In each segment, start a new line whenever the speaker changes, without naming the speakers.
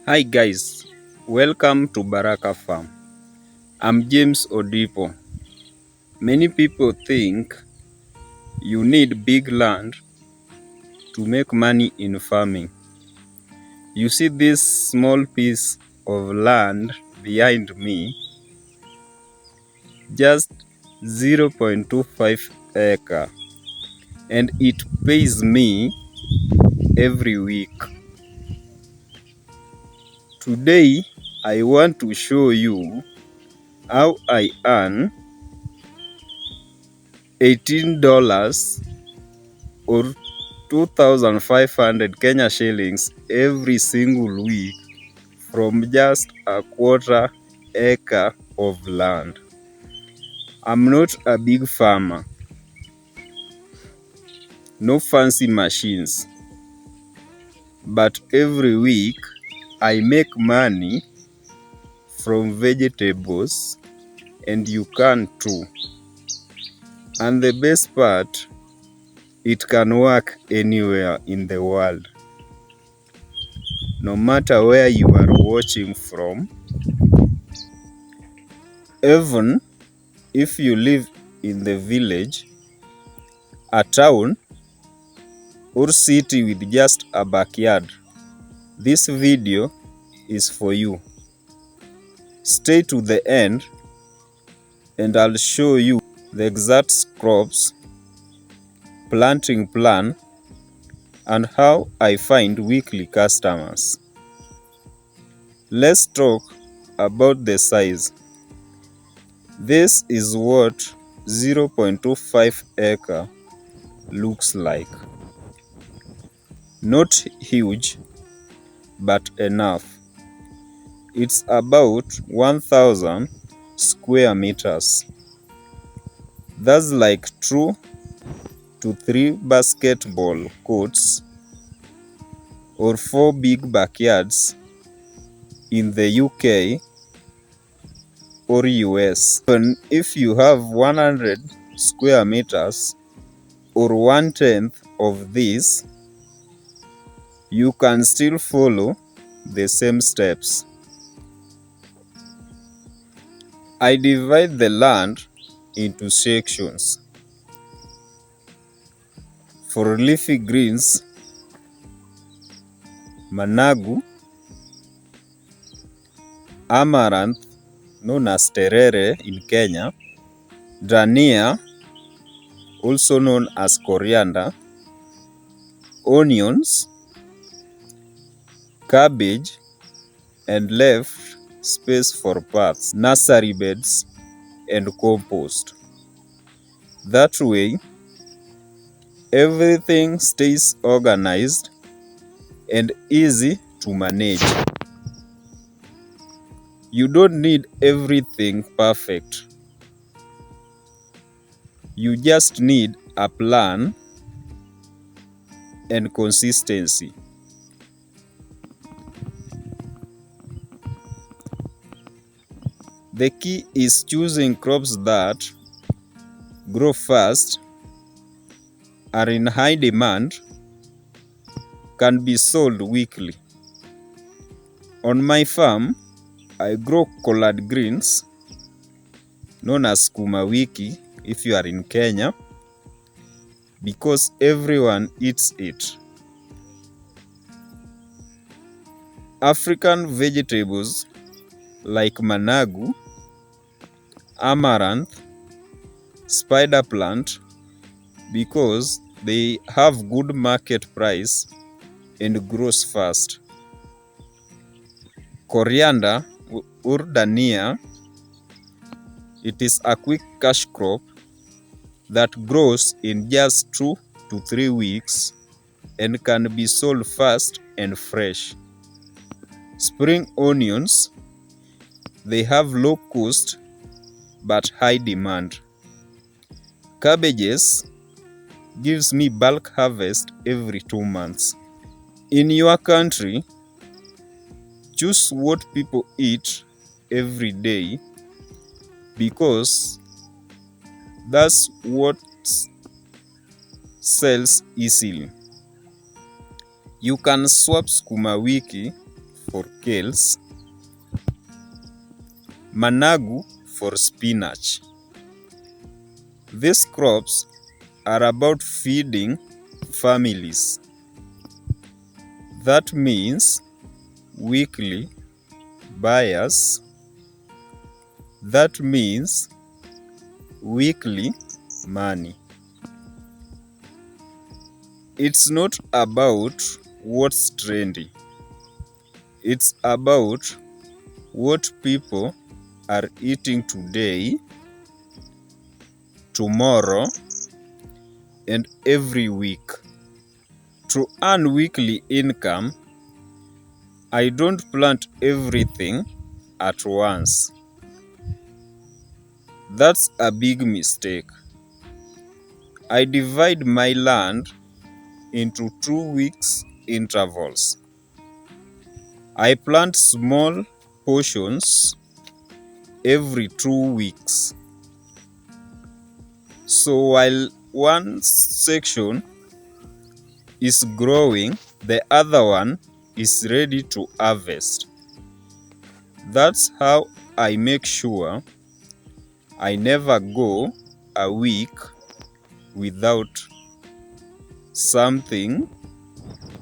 Hi guys, welcome to Baraka Farm. I'm James Odipo. Many people think you need big land to make money in farming. You see this small piece of land behind me, just 0.25 acre, and it pays me every week. Today, I want to show you how I earn $18 or 2,500 Kenya shillings every single week from just a quarter acre of land. I'm not a big farmer, no fancy machines, but every week I make money from vegetables, and you can too. And the best part, it can work anywhere in the world. No matter where you are watching from, even if you live in the village, a town, or city with just a backyard, this video is for you. Stay to the end and I'll show you the exact crops, planting plan, and how I find weekly customers. Let's talk about the size. This is what 0.25 acre looks like. Not huge, but enough. It's about 1,000 square meters. That's like 2 to 3 basketball courts or 4 big backyards in the UK or US. Even if you have 100 square meters or 1/10 of this, you can still follow the same steps. I divide the land into sections. For leafy greens, managu, amaranth, known as terere in Kenya, dania, also known as coriander, onions, cabbage, and left space for paths, nursery beds, and compost. That way, everything stays organized and easy to manage. You don't need everything perfect. You just need a plan and consistency. The key is choosing crops that grow fast, are in high demand, can be sold weekly. On my farm, I grow collard greens, known as sukuma wiki if you are in Kenya, because everyone eats it. African vegetables like managu, amaranth, spider plant, because they have good market price and grows fast. Coriander or dania, it is a quick cash crop that grows in just 2 to 3 weeks and can be sold fast and fresh. Spring onions, they have low cost but high demand. Cabbages gives me bulk harvest every 2 months. In your country, choose what people eat every day, because that's what sells easily. You can swap sukuma wiki for kales, managu for spinach. These crops are about feeding families. That means weekly buyers. That means weekly money. It's not about what's trendy. It's about what people are eating today, tomorrow, and every week. To earn weekly income, I don't plant everything at once. That's a big mistake. I divide my land into 2 weeks intervals. I plant small portions every 2 weeks. So while one section is growing, the other one is ready to harvest. That's how I make sure I never go a week without something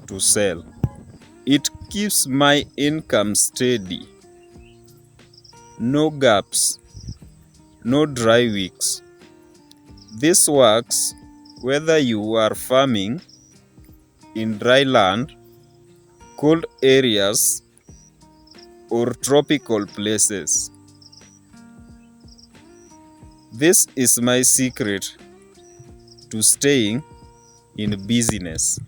to sell. It keeps my income steady. No gaps, no dry weeks. This works whether you are farming in dry land, cold areas, or tropical places. This is my secret to staying in business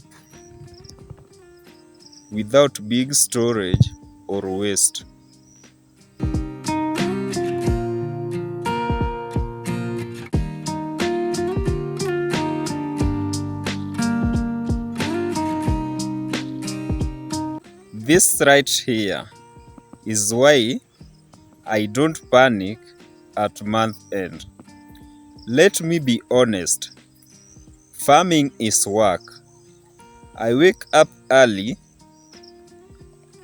without big storage or waste. This right here is why I don't panic at month end. Let me be honest. Farming is work. I wake up early,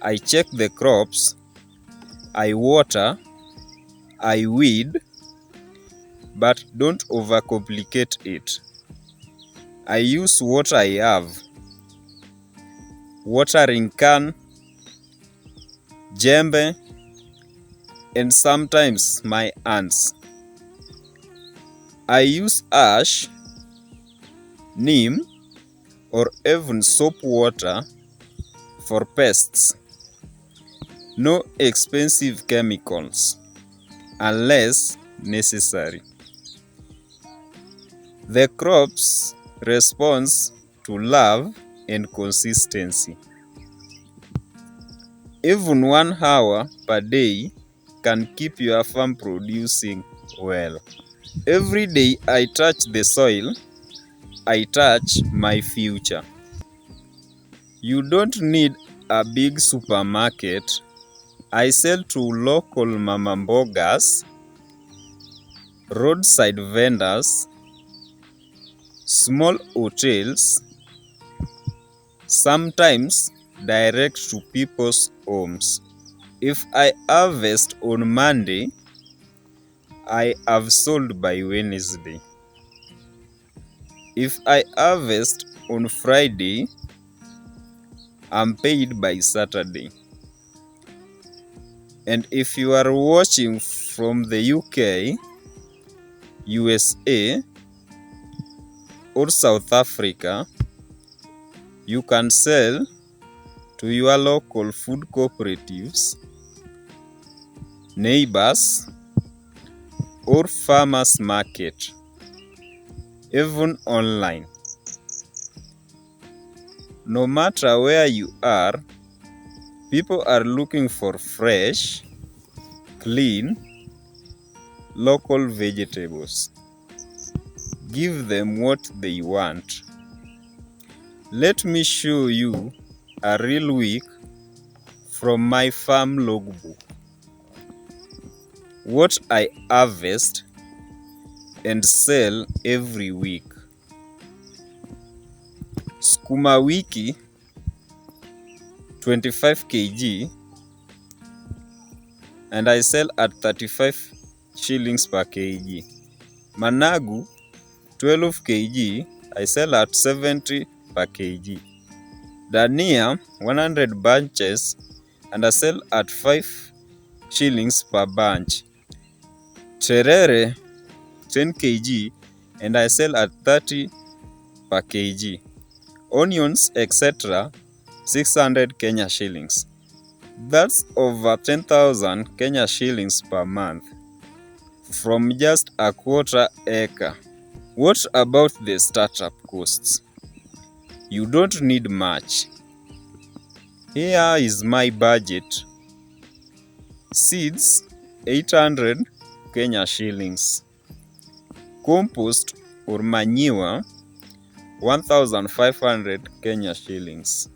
I check the crops, I water, I weed, but don't overcomplicate it. I use what I have: watering can, jembe, and sometimes my hands. I use ash, neem, or even soap water for pests. No expensive chemicals unless necessary. The crops respond to love and consistency. Even 1 hour per day can keep your farm producing well. Every day I touch the soil, I touch my future. You don't need a big supermarket. I sell to local mama mbogas, roadside vendors, small hotels, sometimes direct to people's homes. If I harvest on Monday, I have sold by Wednesday. If I harvest on Friday, I'm paid by Saturday. And if you are watching from the UK, USA, or South Africa, you can sell to your local food cooperatives, neighbors, or farmers market, even online. No matter where you are, people are looking for fresh, clean, local vegetables. Give them what they want. Let me show you a real week from my farm logbook. What I harvest and sell every week. Sukuma wiki 25 kg and I sell at 35 shillings per kg. Managu 12 kg, I sell at 70 per kg. Dania 100 bunches, and I sell at 5 shillings per bunch. Terere 10 kg, and I sell at 30 per kg. Onions, etc. 600 Kenya shillings. That's over 10,000 Kenya shillings per month from just a quarter acre. What about the startup costs? You don't need much. Here is my budget. Seeds 800 Kenya shillings. Compost or manure 1,500 Kenya shillings.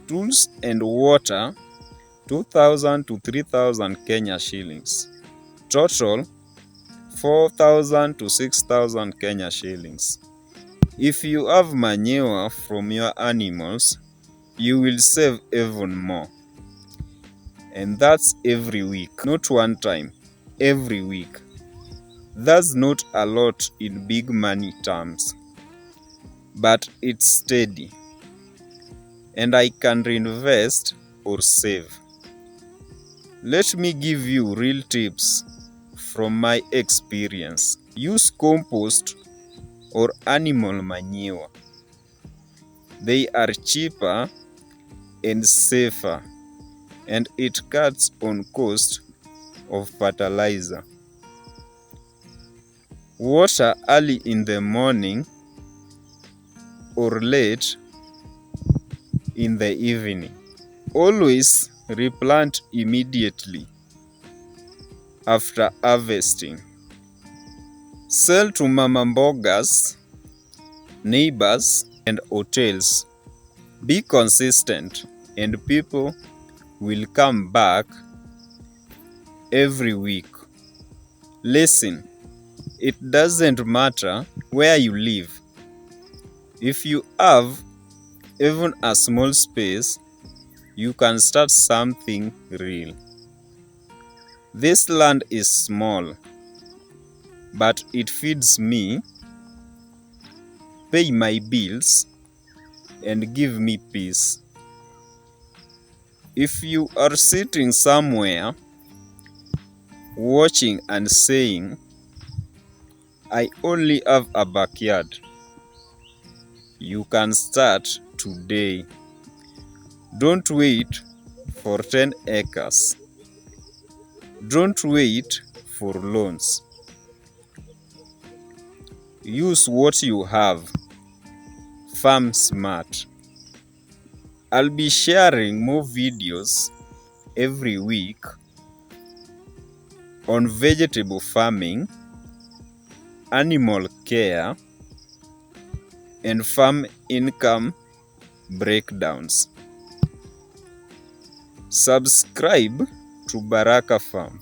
Tools and water 2,000 to 3,000 Kenya shillings. Total 4,000 to 6,000 Kenya shillings. If you have manure from your animals, you will save even more. And that's every week, not one time, every week. That's not a lot in big money terms, but it's steady. And I can reinvest or save. Let me give you real tips from my experience. Use compost or animal manure. They are cheaper and safer, and it cuts on cost of fertilizer. Water early in the morning or late in the evening. Always replant immediately after harvesting. Sell to mama mbogas, neighbors, and hotels. Be consistent, and people will come back every week. Listen, it doesn't matter where you live. If you have even a small space, you can start something real. This land is small, but it feeds me, pay my bills, and give me peace. If you are sitting somewhere, watching and saying, I only have a backyard, you can start today. Don't wait for 10 acres. Don't wait for loans. Use what you have. Farm smart. I'll be sharing more videos every week on vegetable farming, animal care, and farm income breakdowns. Subscribe to Baraka Farm,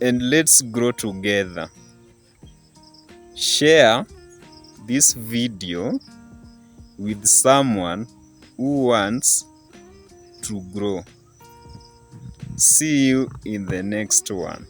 and let's grow together. Share this video with someone who wants to grow. See you in the next one.